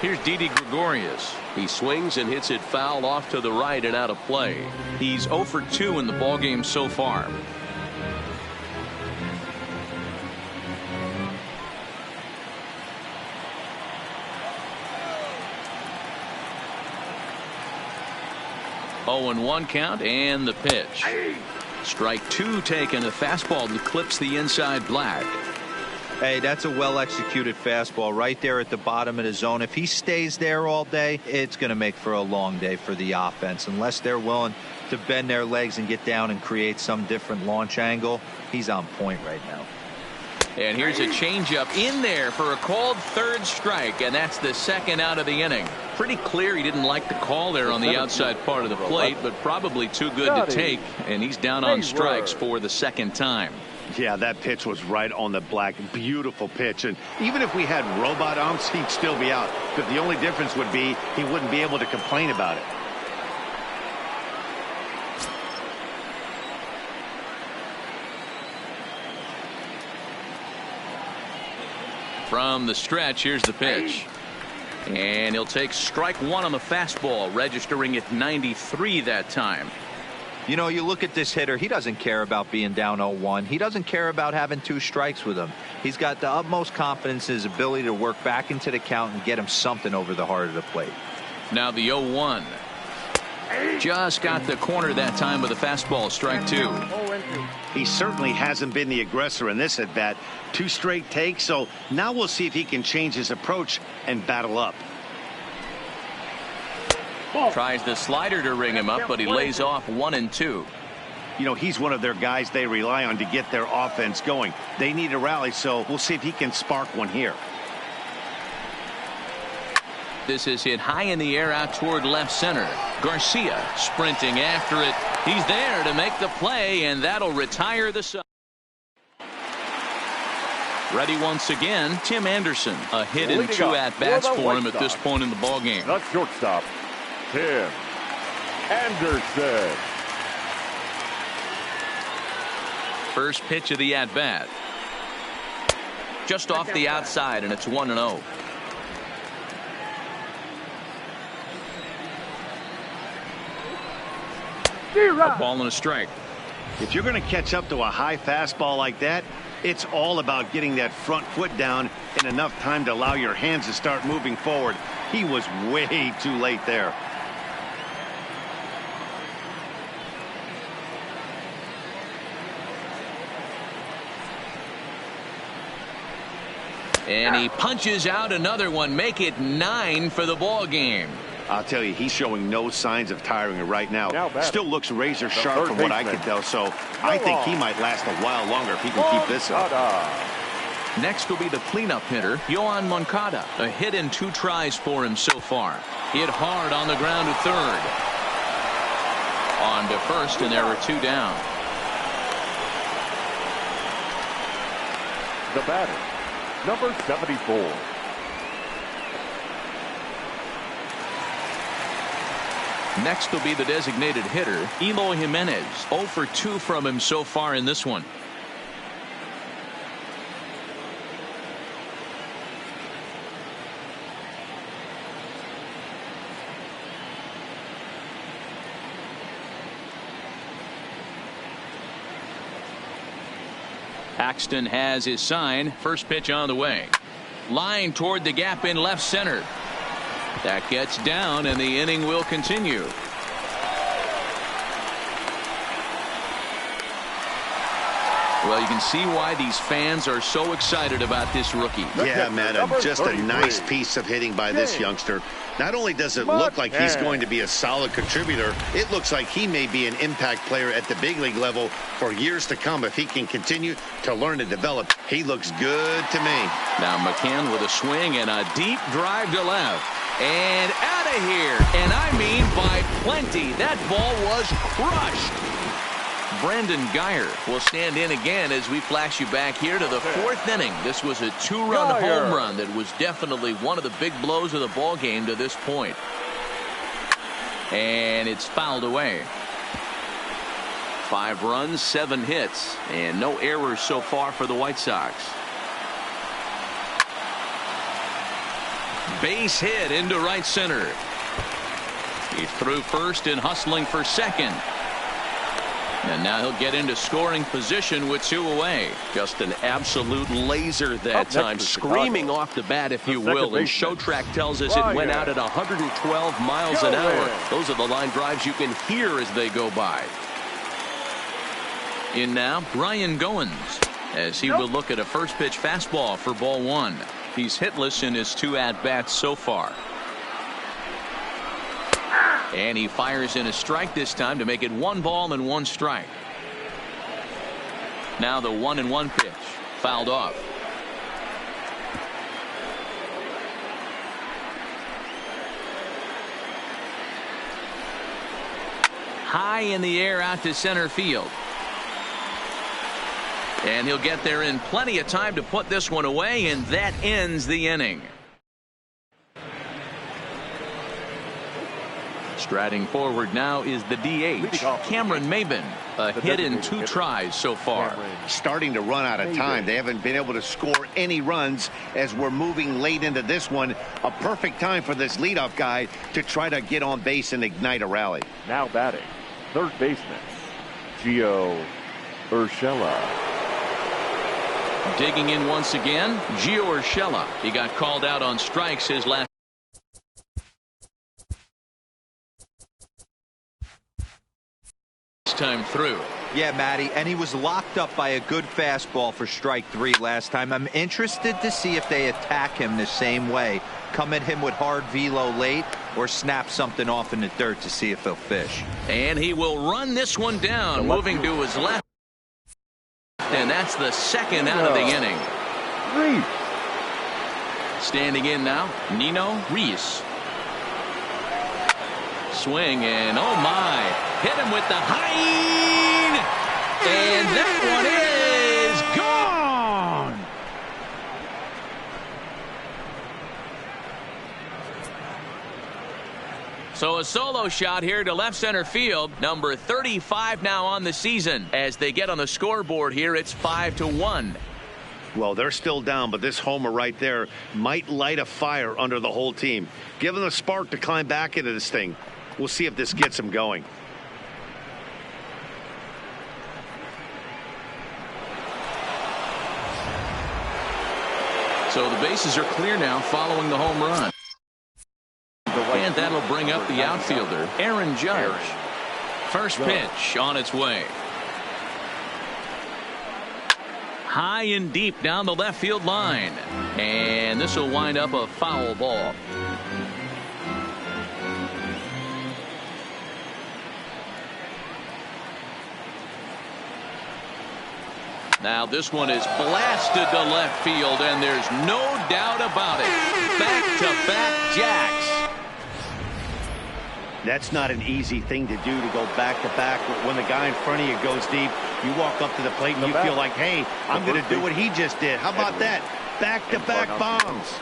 Here's Didi Gregorius. He swings and hits it foul off to the right and out of play. He's 0 for 2 in the ballgame so far. Oh, and 1 count and the pitch. Strike 2 taken. A fastball that clips the inside black. Hey, that's a well-executed fastball right there at the bottom of the zone. If he stays there all day, it's going to make for a long day for the offense. Unless they're willing to bend their legs and get down and create some different launch angle, he's on point right now. And here's a changeup in there for a called 3rd strike, and that's the 2nd out of the inning. Pretty clear he didn't like the call there on the outside part of the plate, but probably too good to take, and he's down on strikes for the 2nd time. Yeah, that pitch was right on the black. Beautiful pitch. And even if we had robot umps, he'd still be out. But the only difference would be he wouldn't be able to complain about it. From the stretch, here's the pitch. And he'll take strike 1 on the fastball, registering at 93 that time. You know, you look at this hitter, he doesn't care about being down 0-1. He doesn't care about having 2 strikes with him. He's got the utmost confidence in his ability to work back into the count and get him something over the heart of the plate. Now the 0-1. Just got the corner that time with a fastball, strike 2. He certainly hasn't been the aggressor in this at bat. 2 straight takes, so now we'll see if he can change his approach and battle up. Tries the slider to ring him up, but he lays off 1 and 2. You know, he's one of their guys they rely on to get their offense going. They need a rally, so we'll see if he can spark one here. This is hit high in the air out toward left center. Garcia sprinting after it. He's there to make the play, and that'll retire the side. Ready once again, Tim Anderson. A hit and 2 at-bats for him at this point in the ballgame. Not shortstop, Tim Anderson. First pitch of the at-bat. Just off the outside, and it's 1-0. A ball and a strike. If you're going to catch up to a high fastball like that, it's all about getting that front foot down in enough time to allow your hands to start moving forward. He was way too late there. And he punches out another one. Make it 9 for the ball game. I'll tell you, he's showing no signs of tiring right now. Still looks razor sharp from what I can tell, so I think he might last a while longer if he can keep this up. Next will be the cleanup hitter, Yoan Moncada. A hit in 2 tries for him so far. Hit hard on the ground to third. On to first, and there are 2 down. The batter, number 74. Next will be the designated hitter, Eloy Jimenez. 0 for 2 from him so far in this one. Paxton has his sign. First pitch on the way. Line toward the gap in left center. That gets down, and the inning will continue. Well, you can see why these fans are so excited about this rookie. Yeah, man, just a nice piece of hitting by this youngster. Not only does it look like he's going to be a solid contributor, it looks like he may be an impact player at the big league level for years to come if he can continue to learn and develop. He looks good to me. Now McCann with a swing and a deep drive to left. And out of here. And I mean by plenty. That ball was crushed. Brandon Geyer will stand in again as we flash you back here to the 4th inning. This was a 2-run home run that was definitely one of the big blows of the ball game to this point. And it's fouled away. 5 runs, 7 hits, and no errors so far for the White Sox. Base hit into right center. He's through first and hustling for second. And now he'll get into scoring position with 2 away. Just an absolute laser that time, screaming off the bat, if you will. And Showtrack tells us it went out at 112 miles an hour. Those are the line drives you can hear as they go by. In now, Ryan Goins, as he will look at a first pitch fastball for ball 1. He's hitless in his 2 at-bats so far. And he fires in a strike this time to make it 1 ball and 1 strike. Now the 1-1 pitch. Fouled off. High in the air out to center field. And he'll get there in plenty of time to put this one away, and that ends the inning. Striding forward now is the DH, Cameron Maben. A hit in 2 tries so far. Starting to run out of time. They haven't been able to score any runs as we're moving late into this one. A perfect time for this leadoff guy to try to get on base and ignite a rally. Now batting, third baseman, Gio Urshela. Digging in once again, Gio Urshela. He got called out on strikes his last time through. Yeah, Matty, and he was locked up by a good fastball for strike 3 last time. I'm interested to see if they attack him the same way. Come at him with hard velo late or snap something off in the dirt to see if he'll fish. And he will run this one down, moving to his left. And that's the 2nd out of the inning. Standing in now, Nino Reese. Swing and oh my, hit him with the high, and that one is gone. So a solo shot here to left center field. Number 35 now on the season. As they get on the scoreboard here, it's 5-1. Well, they're still down, but this homer right there might light a fire under the whole team. Give them a spark to climb back into this thing. We'll see if this gets them going. So the bases are clear now following the home run. And that'll bring up the outfielder, Aaron Judge. First pitch on its way. High and deep down the left field line. And this will wind up a foul ball. Now this one is blasted to left field, and there's no doubt about it. Back-to-back jacks. That's not an easy thing to do, to go back-to-back. When the guy in front of you goes deep, you walk up to the plate and you feel like, hey, I'm going to do what he just did. How about that? Back-to-back bombs.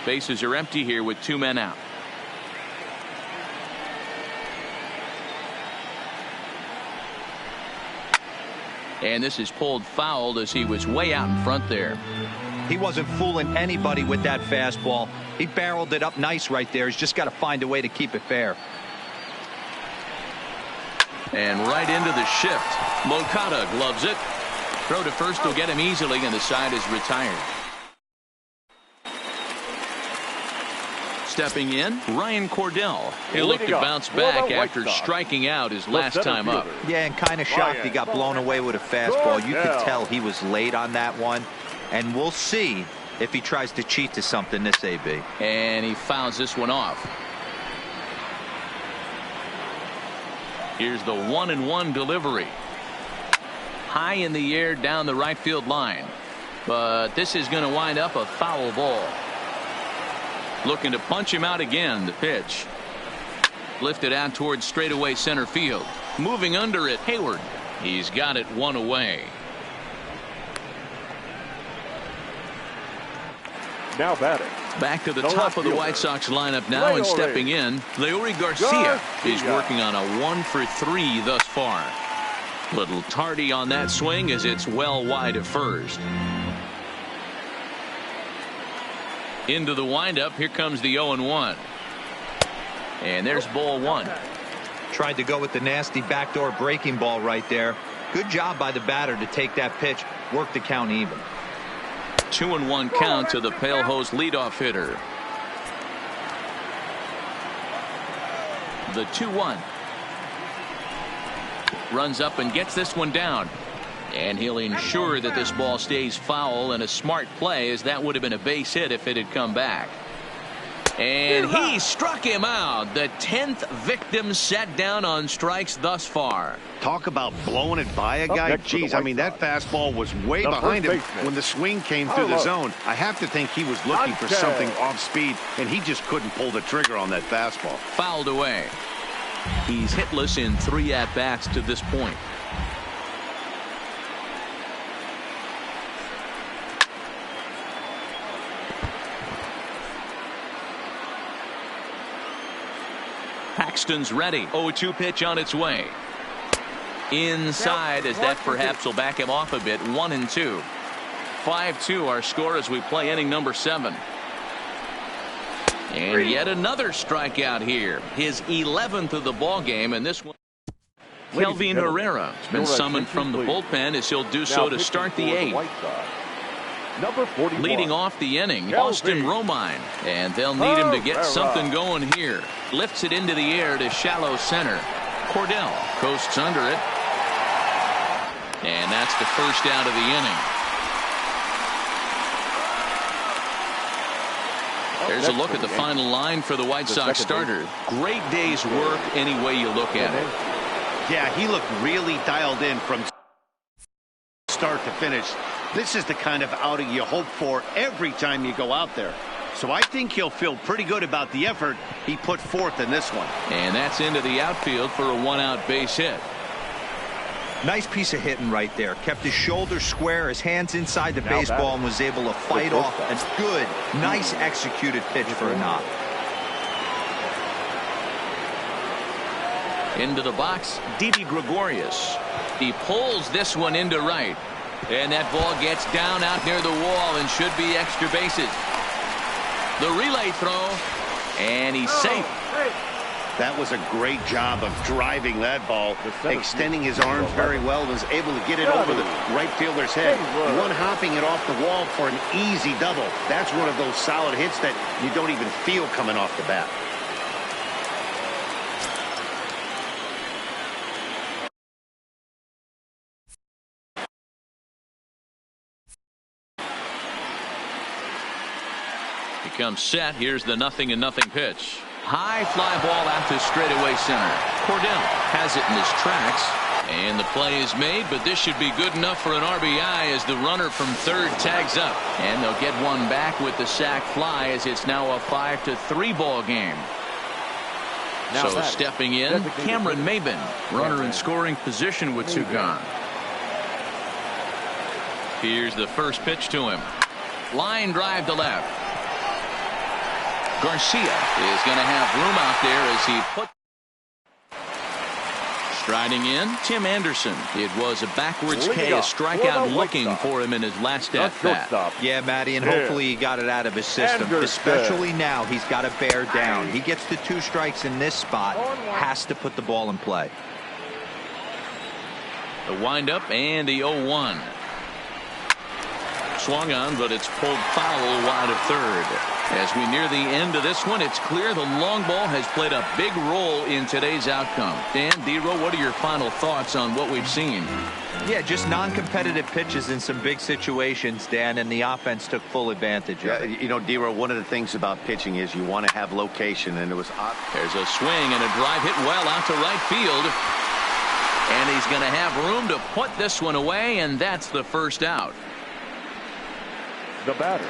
Bases are empty here with 2 men out. And this is pulled foul as he was way out in front there. He wasn't fooling anybody with that fastball. He barreled it up nice right there. He's just got to find a way to keep it fair. And right into the shift. Moncada gloves it. Throw to first will get him easily, and the side is retired. Stepping in, Ryan Cordell. He'll look to bounce back after striking out his last time up. Yeah, and kind of shocked he got blown away with a fastball. You could tell he was late on that one. And we'll see if he tries to cheat to something this AB. And he fouls this one off. Here's the 1-1 delivery. High in the air down the right field line. But this is going to wind up a foul ball. Looking to punch him out again. The pitch. Lifted out towards straightaway center field. Moving under it, Hayward. He's got it one away. Now batting. Back to the top of the White Sox lineup now, and stepping in, Leury Garcia is working on a 1-for-3 thus far. Little tardy on that swing as it's well wide of first. Into the windup. Here comes the 0-1. And there's ball 1. Tried to go with the nasty backdoor breaking ball right there. Good job by the batter to take that pitch, work the count even. 2-1 count to the pale host leadoff hitter. The 2-1. Runs up and gets this one down. And he'll ensure that this ball stays foul, and a smart play, as that would have been a base hit if it had come back. And he struck him out. The 10th victim set down on strikes thus far. Talk about blowing it by a guy. Geez, I mean, that fastball was way behind him when the swing came through the zone. I have to think he was looking for something off speed, and he just couldn't pull the trigger on that fastball. Fouled away. He's hitless in 3 at-bats to this point. Paxton's ready. 0-2 pitch on its way. Inside, as that perhaps will back him off a bit. 1-2. 5-2 our score as we play inning number 7. And yet another strikeout here. His 11th of the ball game, and this one. Kelvin Herrera has been summoned from the bullpen, as he'll do so to start the 8th. Number 41. Leading off the inning, Austin Romine, and they'll need him to get something going here. Lifts it into the air to shallow center. Cordell coasts under it, and that's the first out of the inning. There's a look at the final line for the White Sox starter. Great day's work any way you look at it. Yeah, he looked really dialed in from start to finish. This is the kind of outing you hope for every time you go out there. So I think he'll feel pretty good about the effort he put forth in this one. And that's into the outfield for a 1-out base hit. Nice piece of hitting right there. Kept his shoulders square, his hands inside the baseball, and was able to fight off a good, nice executed pitch for a knock. Into the box, Didi Gregorius. He pulls this one into right. And that ball gets down out near the wall and should be extra bases. The relay throw, and he's safe. That was a great job of driving that ball, extending his arms very well, was able to get it over the right fielder's head, one-hopping it off the wall for an easy double. That's one of those solid hits that you don't even feel coming off the bat. Becomes set. Here's the 0-0 pitch. High fly ball out to straightaway center. Cordell has it in his tracks. And the play is made, but this should be good enough for an RBI as the runner from third tags up. And they'll get one back with the sac fly as it's now a 5-3 ball game. So stepping in, Cameron Maben, runner in scoring position with two gone. Here's the first pitch to him. Line drive to left. Garcia is going to have room out there as he put. Striding in, Tim Anderson. It was a backwards K, a strikeout looking for him in his last at bat. Yeah, Matty, and hopefully he got it out of his system. Especially now, he's got to bear down. He gets the 2 strikes in this spot, has to put the ball in play. The windup and the 0-1. Swung on, but it's pulled foul wide of third. As we near the end of this one, it's clear the long ball has played a big role in today's outcome. Dan, D-Row, what are your final thoughts on what we've seen? Yeah, just non-competitive pitches in some big situations, Dan, and the offense took full advantage of it. You know, D-Row, one of the things about pitching is you want to have location, and it was odd. There's a swing and a drive hit well out to right field. And he's going to have room to put this one away, and that's the first out. The batter,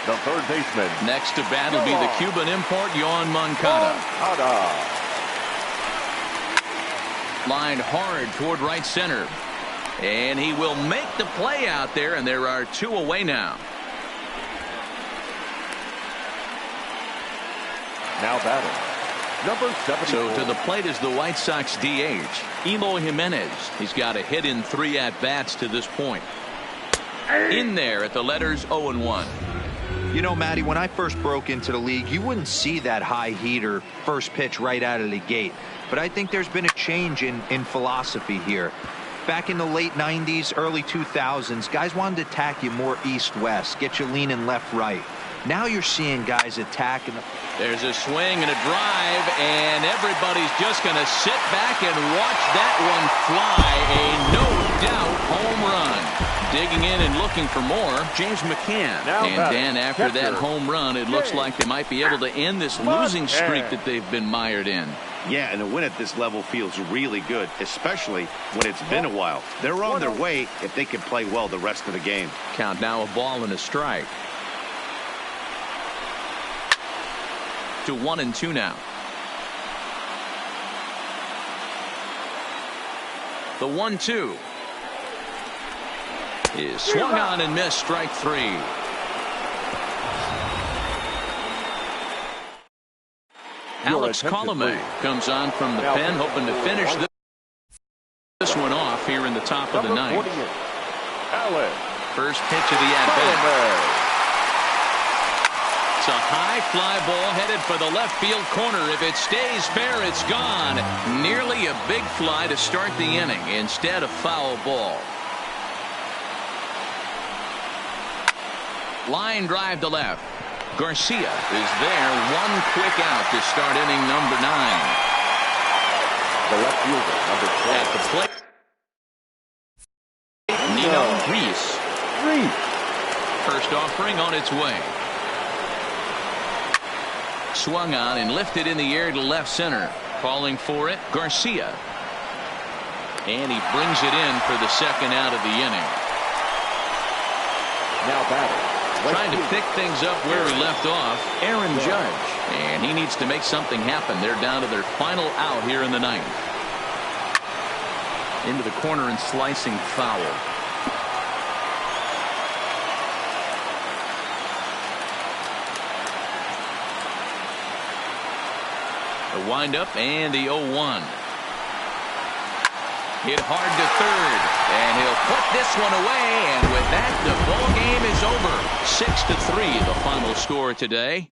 the third baseman. Next to bat will be the Cuban import, Yoan Moncada. Lined hard toward right center. And he will make the play out there, and there are 2 away now. Now batting, number 74. So to the plate is the White Sox DH, Eloy Jimenez. He's got a hit in 3 at-bats to this point. In there at the letters 0-1. You know, Matty, when I first broke into the league, you wouldn't see that high heater first pitch right out of the gate. But I think there's been a change in philosophy here. Back in the late 90s, early 2000s, guys wanted to attack you more east-west, get you leaning left-right. Now you're seeing guys attack. There's a swing and a drive, and everybody's just going to sit back and watch that one fly. A no-doubt home run. Digging in and looking for more, James McCann. And Dan, after that home run, it looks like they might be able to end this losing streak that they've been mired in. Yeah, and a win at this level feels really good, especially when it's been a while. They're on their way if they can play well the rest of the game. Count now a ball and a strike. To 1-2 now. The 1-2 is swung on and missed, strike 3. Alex Colomé comes on from the pen, hoping to finish this one off here in the top of the 9th. First pitch of the at-bat. It's a high fly ball headed for the left field corner. If it stays fair, it's gone. Nearly a big fly to start the inning. Instead, a foul ball. Line drive to left. Garcia is there. One quick out to start inning number 9. The left fielder, number 12. At the plate, Nino Reese. First offering on its way. Swung on and lifted in the air to left center. Calling for it, Garcia. And he brings it in for the second out of the inning. Now batting. Trying to pick things up where he left off, Aaron Judge. And he needs to make something happen. They're down to their final out here in the 9th. Into the corner and slicing foul. The windup and the 0-1. Hit hard to third, and he'll put this one away, and with that, the ball game is over. 6-3, the final score today.